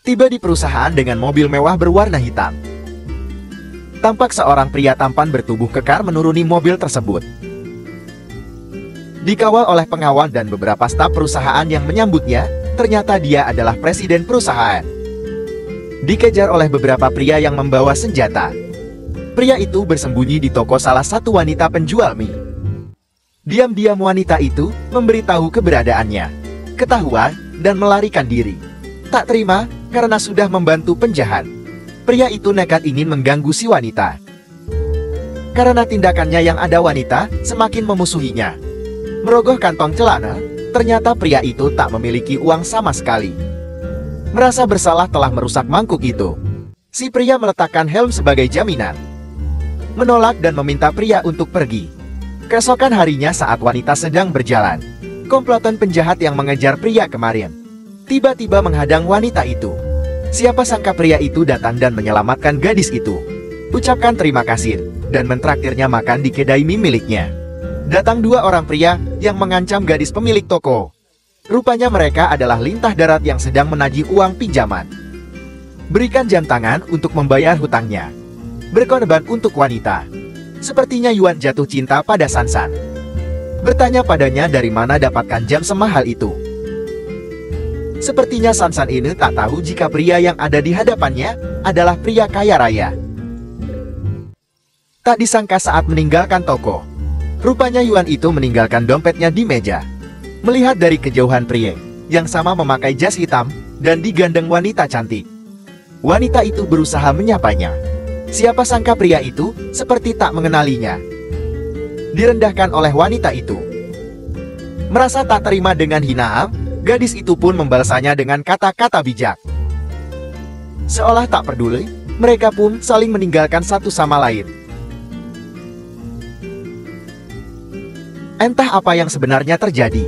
tiba di perusahaan dengan mobil mewah berwarna hitam. Tampak seorang pria tampan bertubuh kekar menuruni mobil tersebut. Dikawal oleh pengawal dan beberapa staf perusahaan yang menyambutnya, ternyata dia adalah presiden perusahaan. Dikejar oleh beberapa pria yang membawa senjata. Pria itu bersembunyi di toko salah satu wanita penjual mie. Diam-diam wanita itu memberitahu keberadaannya, ketahuan, dan melarikan diri. Tak terima, karena sudah membantu penjahat. Pria itu nekat ingin mengganggu si wanita. Karena tindakannya yang ada wanita semakin memusuhinya. Merogoh kantong celana, ternyata pria itu tak memiliki uang sama sekali. Merasa bersalah telah merusak mangkuk itu, si pria meletakkan helm sebagai jaminan. Menolak dan meminta pria untuk pergi. Keesokan harinya saat wanita sedang berjalan, komplotan penjahat yang mengejar pria kemarin tiba-tiba menghadang wanita itu. Siapa sangka pria itu datang dan menyelamatkan gadis itu. Ucapkan terima kasih dan mentraktirnya makan di kedai mie miliknya. Datang dua orang pria yang mengancam gadis pemilik toko. Rupanya mereka adalah lintah darat yang sedang menagih uang pinjaman. Berikan jam tangan untuk membayar hutangnya. Berkorban untuk wanita. Sepertinya Yuan jatuh cinta pada Sansan. Bertanya padanya dari mana dapatkan jam semahal itu. Sepertinya Sansan ini tak tahu jika pria yang ada di hadapannya adalah pria kaya raya. Tak disangka saat meninggalkan toko, rupanya Yuan itu meninggalkan dompetnya di meja. Melihat dari kejauhan pria yang sama memakai jas hitam dan digandeng wanita cantik. Wanita itu berusaha menyapanya. Siapa sangka pria itu seperti tak mengenalinya. Direndahkan oleh wanita itu. Merasa tak terima dengan hinaan, gadis itu pun membalasnya dengan kata-kata bijak. Seolah tak peduli, mereka pun saling meninggalkan satu sama lain. Entah apa yang sebenarnya terjadi.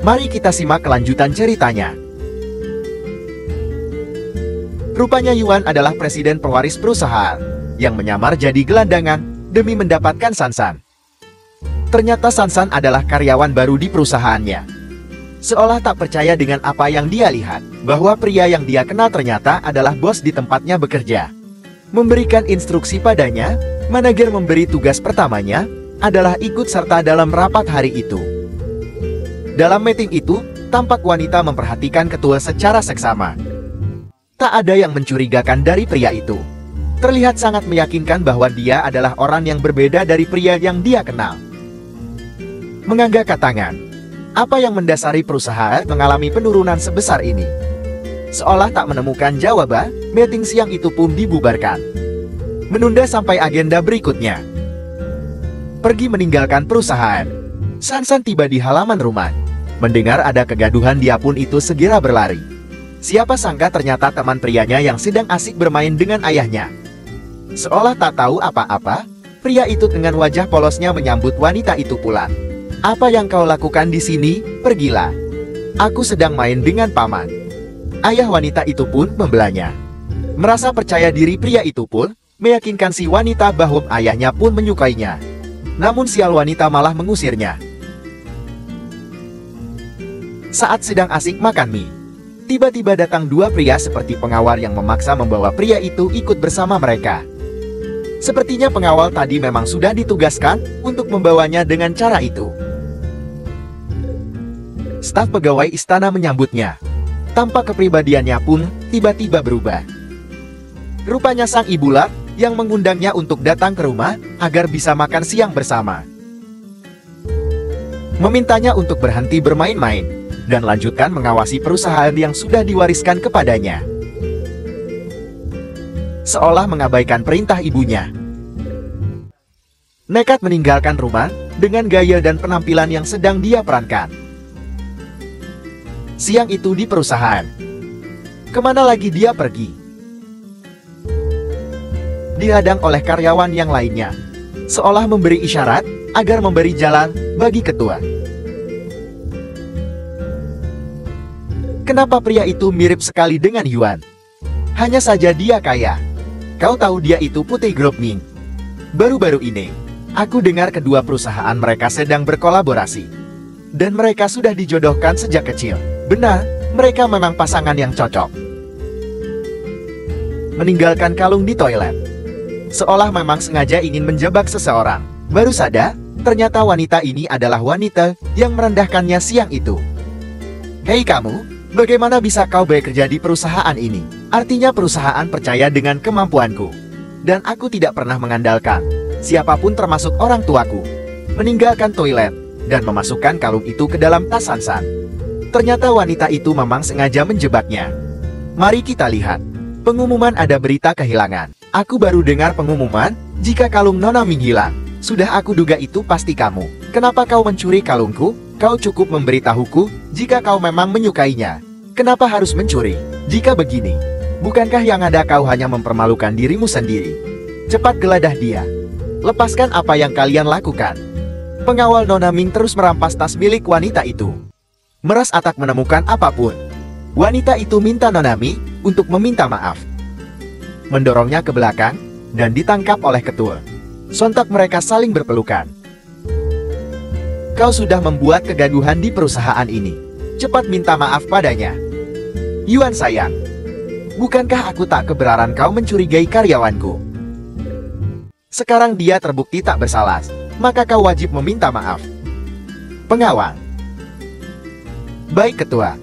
Mari kita simak kelanjutan ceritanya. Rupanya Yuan adalah presiden pewaris perusahaan yang menyamar jadi gelandangan demi mendapatkan Sansan. Ternyata Sansan adalah karyawan baru di perusahaannya. Seolah tak percaya dengan apa yang dia lihat, bahwa pria yang dia kenal ternyata adalah bos di tempatnya bekerja. Memberikan instruksi padanya, manajer memberi tugas pertamanya adalah ikut serta dalam rapat hari itu. Dalam meeting itu, tampak wanita memperhatikan ketua secara seksama. Tak ada yang mencurigakan dari pria itu. Terlihat sangat meyakinkan bahwa dia adalah orang yang berbeda dari pria yang dia kenal. Menganggakkan tangan. Apa yang mendasari perusahaan mengalami penurunan sebesar ini? Seolah tak menemukan jawaban, meeting siang itu pun dibubarkan. Menunda sampai agenda berikutnya. Pergi meninggalkan perusahaan. Sansan tiba di halaman rumah. Mendengar ada kegaduhan, dia pun itu segera berlari. Siapa sangka ternyata teman prianya yang sedang asik bermain dengan ayahnya. Seolah tak tahu apa-apa, pria itu dengan wajah polosnya menyambut wanita itu pulang. Apa yang kau lakukan di sini? Pergilah. Aku sedang main dengan paman. Ayah wanita itu pun membelanya. Merasa percaya diri, pria itu pun meyakinkan si wanita bahwa ayahnya pun menyukainya. Namun sial wanita malah mengusirnya. Saat sedang asik makan mie, tiba-tiba datang dua pria seperti pengawal yang memaksa membawa pria itu ikut bersama mereka. Sepertinya pengawal tadi memang sudah ditugaskan untuk membawanya dengan cara itu. Staf pegawai istana menyambutnya. Tampak kepribadiannya pun tiba-tiba berubah. Rupanya sang ibulah yang mengundangnya untuk datang ke rumah agar bisa makan siang bersama. Memintanya untuk berhenti bermain-main dan lanjutkan mengawasi perusahaan yang sudah diwariskan kepadanya. Seolah mengabaikan perintah ibunya. Nekat meninggalkan rumah dengan gaya dan penampilan yang sedang dia perankan. Siang itu di perusahaan. Kemana lagi dia pergi? Dihadang oleh karyawan yang lainnya, seolah memberi isyarat agar memberi jalan bagi ketua. Kenapa pria itu mirip sekali dengan Yuan? Hanya saja dia kaya. Kau tahu dia itu Putih Group Ming. Baru-baru ini, aku dengar kedua perusahaan mereka sedang berkolaborasi. Dan mereka sudah dijodohkan sejak kecil. Benar, Mereka memang pasangan yang cocok. Meninggalkan kalung di toilet. Seolah memang sengaja ingin menjebak seseorang. Baru sadar, ternyata wanita ini adalah wanita yang merendahkannya siang itu. Hei kamu, bagaimana bisa kau bekerja di perusahaan ini? Artinya perusahaan percaya dengan kemampuanku. Dan aku tidak pernah mengandalkan siapapun termasuk orang tuaku. Meninggalkan toilet dan memasukkan kalung itu ke dalam tas Sansan. Ternyata wanita itu memang sengaja menjebaknya. Mari kita lihat. Pengumuman ada berita kehilangan. Aku baru dengar pengumuman jika kalung Nona Ming hilang. Sudah aku duga itu pasti kamu. Kenapa kau mencuri kalungku? Kau cukup memberitahuku jika kau memang menyukainya. Kenapa harus mencuri? Jika begini, bukankah yang ada kau hanya mempermalukan dirimu sendiri? Cepat geledah dia. Lepaskan apa yang kalian lakukan. Pengawal Nona Ming terus merampas tas milik wanita itu. Meras Atak menemukan apapun. Wanita itu minta Nona Ming untuk meminta maaf. Mendorongnya ke belakang dan ditangkap oleh ketua. Sontak mereka saling berpelukan. Kau sudah membuat kegaduhan di perusahaan ini. Cepat minta maaf padanya. Yuan sayang, bukankah aku tak kebenaran kau mencurigai karyawanku? Sekarang dia terbukti tak bersalah, maka kau wajib meminta maaf. Pengawal. Baik ketua.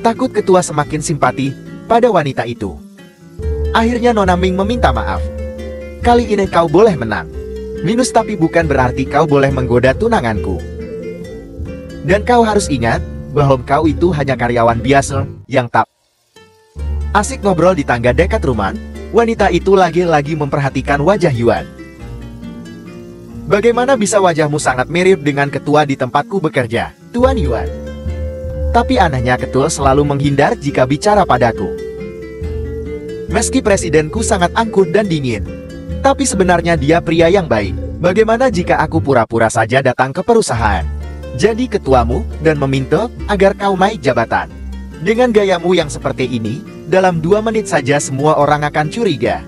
Takut ketua semakin simpati pada wanita itu. Akhirnya Nona Ming meminta maaf. Kali ini kau boleh menang. Minus tapi bukan berarti kau boleh menggoda tunanganku. Dan kau harus ingat bahwa kau itu hanya karyawan biasa yang tak. Asik ngobrol di tangga dekat rumah, wanita itu lagi-lagi memperhatikan wajah Yuan. Bagaimana bisa wajahmu sangat mirip dengan ketua di tempatku bekerja, Tuan Yuan? Tapi anehnya ketua selalu menghindar jika bicara padaku. Meski presidenku sangat angkuh dan dingin, tapi sebenarnya dia pria yang baik. Bagaimana jika aku pura-pura saja datang ke perusahaan, jadi ketuamu, dan meminta agar kau naik jabatan? Dengan gayamu yang seperti ini, dalam 2 menit saja semua orang akan curiga.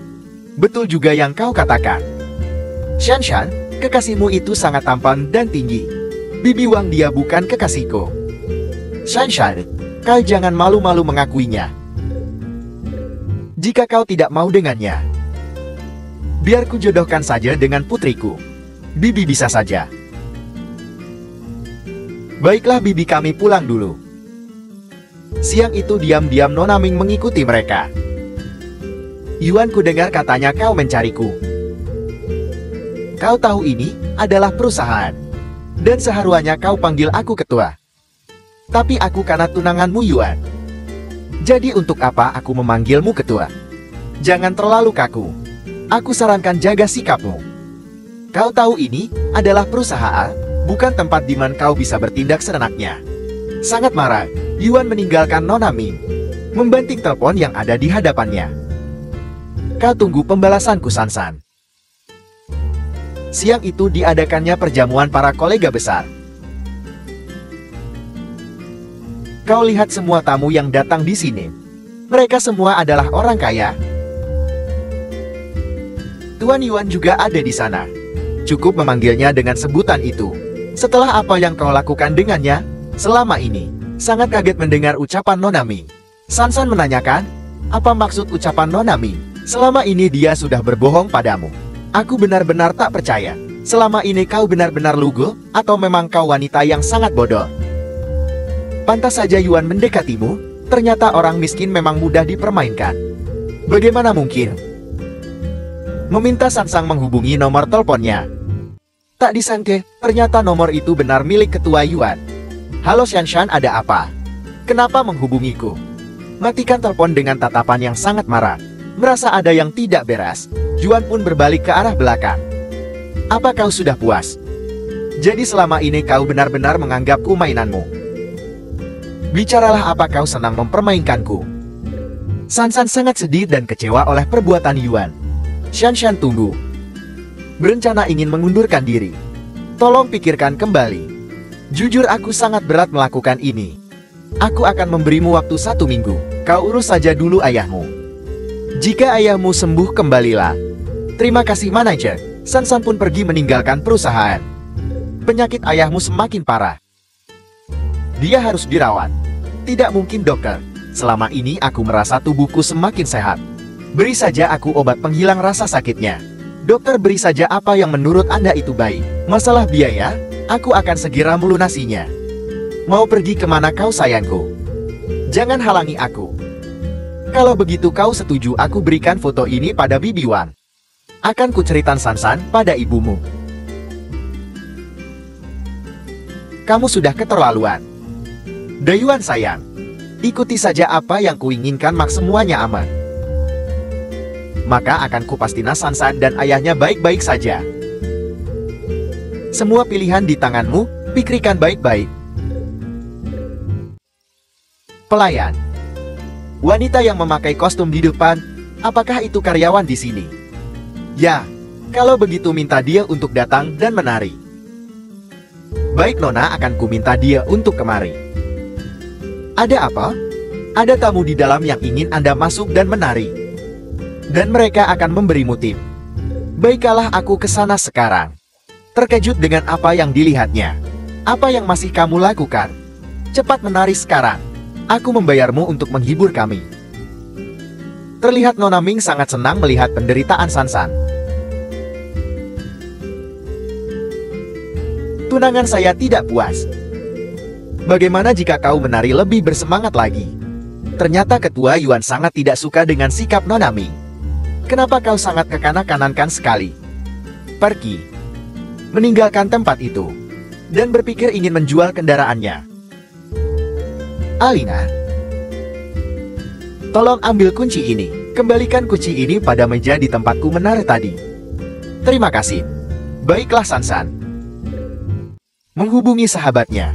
Betul juga yang kau katakan. Shanshan, kekasihmu itu sangat tampan dan tinggi. Bibi Wang dia bukan kekasihku. Shanshan, kau jangan malu-malu mengakuinya. Jika kau tidak mau dengannya, biar ku jodohkan saja dengan putriku. Bibi bisa saja. Baiklah bibi, kami pulang dulu. Siang itu diam-diam Nona Ming mengikuti mereka. Yuan, ku dengar katanya kau mencariku. Kau tahu ini adalah perusahaan. Dan seharusnya kau panggil aku ketua. Tapi aku karena tunanganmu Yuan. Jadi untuk apa aku memanggilmu ketua? Jangan terlalu kaku. Aku sarankan jaga sikapmu. Kau tahu ini adalah perusahaan, bukan tempat di mana kau bisa bertindak seenaknya. Sangat marah, Yuan meninggalkan Nona Ming, membanting telepon yang ada di hadapannya. Kau tunggu pembalasanku, Sansan. Siang itu diadakannya perjamuan para kolega besar. Kau lihat semua tamu yang datang di sini. Mereka semua adalah orang kaya. Tuan Yuan juga ada di sana. Cukup memanggilnya dengan sebutan itu. Setelah apa yang kau lakukan dengannya selama ini, sangat kaget mendengar ucapan Nona Ming. Sansan menanyakan, apa maksud ucapan Nona Ming? Selama ini dia sudah berbohong padamu. Aku benar-benar tak percaya. Selama ini kau benar-benar lugu, atau memang kau wanita yang sangat bodoh? Pantas saja Yuan mendekatimu, ternyata orang miskin memang mudah dipermainkan. Bagaimana mungkin? Meminta Sansang menghubungi nomor teleponnya. Tak disangka, ternyata nomor itu benar milik ketua Yuan. Halo Shanshan, ada apa? Kenapa menghubungiku? Matikan telepon dengan tatapan yang sangat marah. Merasa ada yang tidak beres, Yuan pun berbalik ke arah belakang. Apa kau sudah puas? Jadi selama ini kau benar-benar menganggapku mainanmu? Bicaralah, apa kau senang mempermainkanku? Sansan sangat sedih dan kecewa oleh perbuatan Yuan. Shanshan tunggu. Berencana ingin mengundurkan diri. Tolong pikirkan kembali. Jujur aku sangat berat melakukan ini. Aku akan memberimu waktu 1 minggu. Kau urus saja dulu ayahmu. Jika ayahmu sembuh, kembalilah. Terima kasih manajer. Sansan pun pergi meninggalkan perusahaan. Penyakit ayahmu semakin parah. Dia harus dirawat. Tidak mungkin dokter, selama ini aku merasa tubuhku semakin sehat. Beri saja aku obat penghilang rasa sakitnya. Dokter, beri saja apa yang menurut Anda itu baik. Masalah biaya, aku akan segera melunasinya. Mau pergi kemana kau sayangku? Jangan halangi aku. Kalau begitu kau setuju aku berikan foto ini pada Bibi Wan. Akan kuceritan Sansan pada ibumu. Kamu sudah keterlaluan. Dayuan sayang, ikuti saja apa yang kuinginkan, mak semuanya aman. Maka akan kupastina Sansan dan ayahnya baik-baik saja. Semua pilihan di tanganmu, pikirkan baik-baik. Pelayan. Wanita yang memakai kostum di depan, apakah itu karyawan di sini? Ya, kalau begitu minta dia untuk datang dan menari. Baik Nona, akan kuminta dia untuk kemari. Ada apa? Ada tamu di dalam yang ingin Anda masuk dan menari. Dan mereka akan memberimu tip. Baiklah, aku ke sana sekarang. Terkejut dengan apa yang dilihatnya. Apa yang masih kamu lakukan? Cepat menari sekarang. Aku membayarmu untuk menghibur kami. Terlihat Nona Ming sangat senang melihat penderitaan Sansan. Tunangan saya tidak puas. Bagaimana jika kau menari lebih bersemangat lagi? Ternyata Ketua Yuan sangat tidak suka dengan sikap Nona Ming. Kenapa kau sangat kekanak-kanakan sekali? Pergi. Meninggalkan tempat itu. Dan berpikir ingin menjual kendaraannya. Alina, tolong ambil kunci ini. Kembalikan kunci ini pada meja di tempatku menari tadi. Terima kasih. Baiklah Sansan. Menghubungi sahabatnya.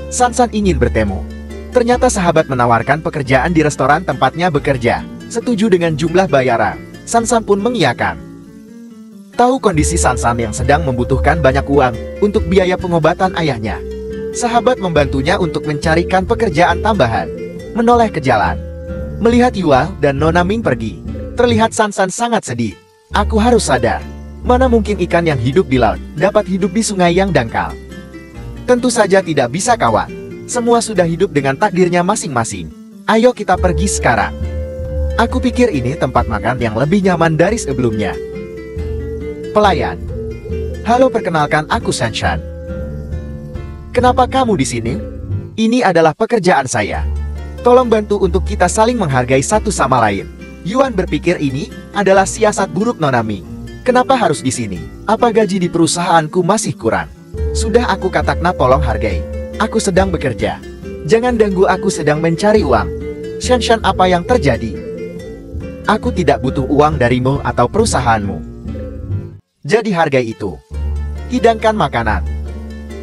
Sansan ingin bertemu. Ternyata sahabat menawarkan pekerjaan di restoran tempatnya bekerja. Setuju dengan jumlah bayaran. Sansan pun mengiyakan. Tahu kondisi Sansan yang sedang membutuhkan banyak uang untuk biaya pengobatan ayahnya. Sahabat membantunya untuk mencarikan pekerjaan tambahan. Menoleh ke jalan. Melihat Yua dan Nona Ming pergi. Terlihat Sansan sangat sedih. Aku harus sadar. Mana mungkin ikan yang hidup di laut dapat hidup di sungai yang dangkal. Tentu saja tidak bisa kawan. Semua sudah hidup dengan takdirnya masing-masing. Ayo kita pergi sekarang. Aku pikir ini tempat makan yang lebih nyaman dari sebelumnya. Pelayan. Halo, perkenalkan aku Sanshan. Kenapa kamu di sini? Ini adalah pekerjaan saya. Tolong bantu untuk kita saling menghargai satu sama lain. Yuan berpikir ini adalah siasat buruk Nona Ming. Kenapa harus di sini? Apa gaji di perusahaanku masih kurang? Sudah aku katakan tolong hargai. Aku sedang bekerja. Jangan ganggu, aku sedang mencari uang. Sanshan, apa yang terjadi? Aku tidak butuh uang darimu atau perusahaanmu. Jadi hargai itu. Hidangkan makanan.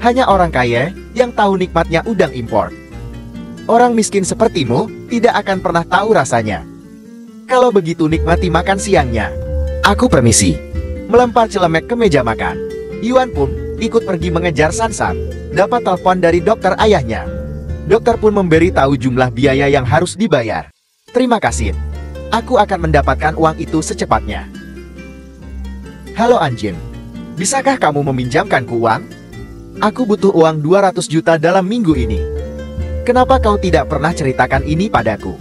Hanya orang kaya yang tahu nikmatnya udang impor. Orang miskin sepertimu tidak akan pernah tahu rasanya. Kalau begitu nikmati makan siangnya. Aku permisi. Melempar celemek ke meja makan. Yuan pun ikut pergi mengejar Sansan. Dapat telepon dari dokter ayahnya. Dokter pun memberi tahu jumlah biaya yang harus dibayar. Terima kasih. Aku akan mendapatkan uang itu secepatnya. Halo Anjing. Bisakah kamu meminjamkanku uang? Aku butuh uang 200 juta dalam minggu ini. Kenapa kau tidak pernah ceritakan ini padaku?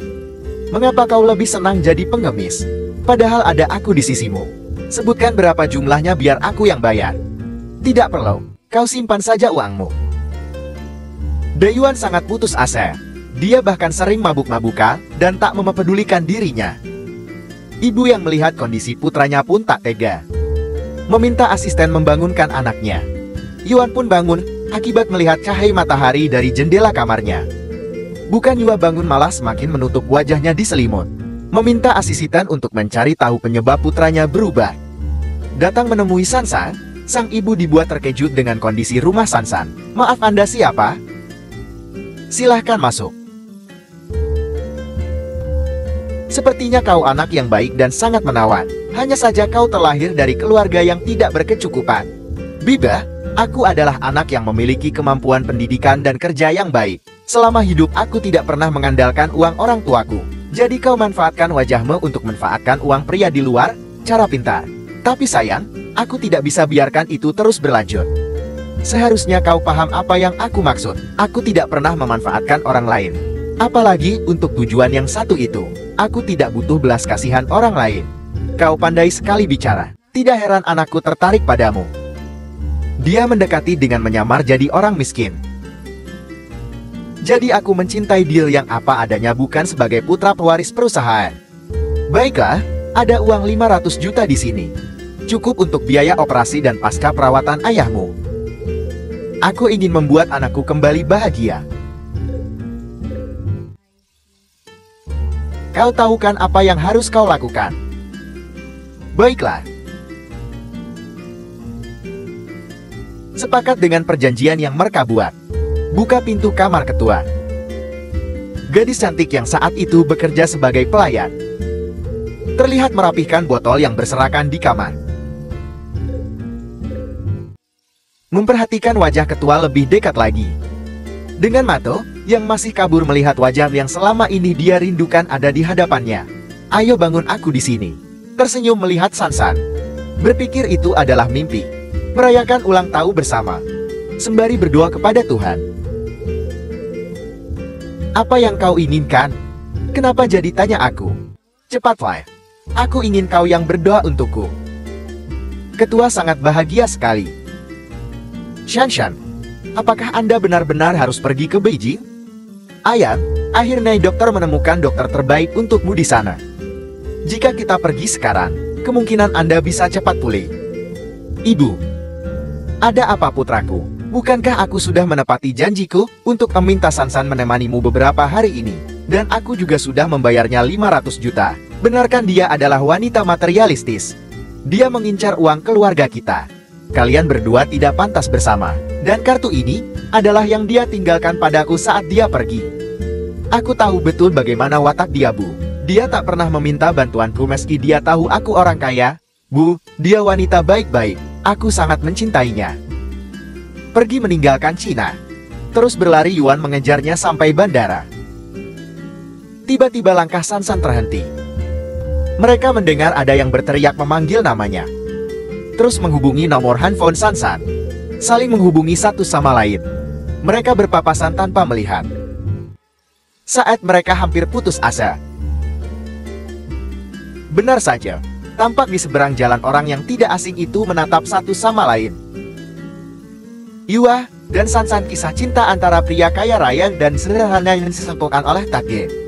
Mengapa kau lebih senang jadi pengemis? Padahal ada aku di sisimu. Sebutkan berapa jumlahnya biar aku yang bayar. Tidak perlu, kau simpan saja uangmu. Dayuan sangat putus asa. Dia bahkan sering mabuk-mabukan dan tak mempedulikan dirinya. Ibu yang melihat kondisi putranya pun tak tega. Meminta asisten membangunkan anaknya. Yuan pun bangun akibat melihat cahaya matahari dari jendela kamarnya. Bukan Yuan bangun, malah semakin menutup wajahnya di selimut. Meminta asisten untuk mencari tahu penyebab putranya berubah. Datang menemui Sansan, sang ibu dibuat terkejut dengan kondisi rumah Sansan. Maaf, Anda siapa? Silahkan masuk. Sepertinya kau anak yang baik dan sangat menawan. Hanya saja kau terlahir dari keluarga yang tidak berkecukupan. Biba, aku adalah anak yang memiliki kemampuan pendidikan dan kerja yang baik. Selama hidup aku tidak pernah mengandalkan uang orang tuaku. Jadi kau manfaatkan wajahmu untuk manfaatkan uang pria di luar, cara pintar. Tapi sayang, aku tidak bisa biarkan itu terus berlanjut. Seharusnya kau paham apa yang aku maksud. Aku tidak pernah memanfaatkan orang lain. Apalagi untuk tujuan yang satu itu. Aku tidak butuh belas kasihan orang lain. Kau pandai sekali bicara. Tidak heran anakku tertarik padamu. Dia mendekati dengan menyamar jadi orang miskin. Jadi aku mencintai deal yang apa adanya, bukan sebagai putra pewaris perusahaan. Baiklah, ada uang 500 juta di sini. Cukup untuk biaya operasi dan pasca perawatan ayahmu. Aku ingin membuat anakku kembali bahagia. Kau tahu kan apa yang harus kau lakukan? Baiklah. Sepakat dengan perjanjian yang mereka buat. Buka pintu kamar ketua. Gadis cantik yang saat itu bekerja sebagai pelayan terlihat merapihkan botol yang berserakan di kamar. Memperhatikan wajah ketua lebih dekat lagi. Dengan mata yang masih kabur melihat wajah yang selama ini dia rindukan ada di hadapannya. Ayo bangun aku di sini. Tersenyum melihat Sansan. Berpikir itu adalah mimpi. Merayakan ulang tahun bersama. Sembari berdoa kepada Tuhan. Apa yang kau inginkan? Kenapa jadi tanya aku? Cepatlah. Aku ingin kau yang berdoa untukku. Ketua sangat bahagia sekali. Shanshan, apakah Anda benar-benar harus pergi ke Beijing? Ayah, akhirnya dokter menemukan dokter terbaik untukmu di sana. Jika kita pergi sekarang, kemungkinan Anda bisa cepat pulih. Ibu, ada apa putraku? Bukankah aku sudah menepati janjiku untuk meminta Sansan menemanimu beberapa hari ini? Dan aku juga sudah membayarnya 500 juta. Benarkan dia adalah wanita materialistis? Dia mengincar uang keluarga kita. Kalian berdua tidak pantas bersama. Dan kartu ini adalah yang dia tinggalkan padaku saat dia pergi. Aku tahu betul bagaimana watak dia, Bu. Dia tak pernah meminta bantuanku meski dia tahu aku orang kaya. Bu, dia wanita baik-baik. Aku sangat mencintainya. Pergi meninggalkan Cina. Terus berlari Yuan mengejarnya sampai bandara. Tiba-tiba langkah Sansan terhenti. Mereka mendengar ada yang berteriak memanggil namanya. Terus menghubungi nomor handphone Sansan. Saling menghubungi satu sama lain. Mereka berpapasan tanpa melihat. Saat mereka hampir putus asa. Benar saja, tampak di seberang jalan orang yang tidak asing itu menatap satu sama lain. Yua dan Sansan, kisah cinta antara pria kaya raya dan sederhana yang disempurnakan oleh takdir.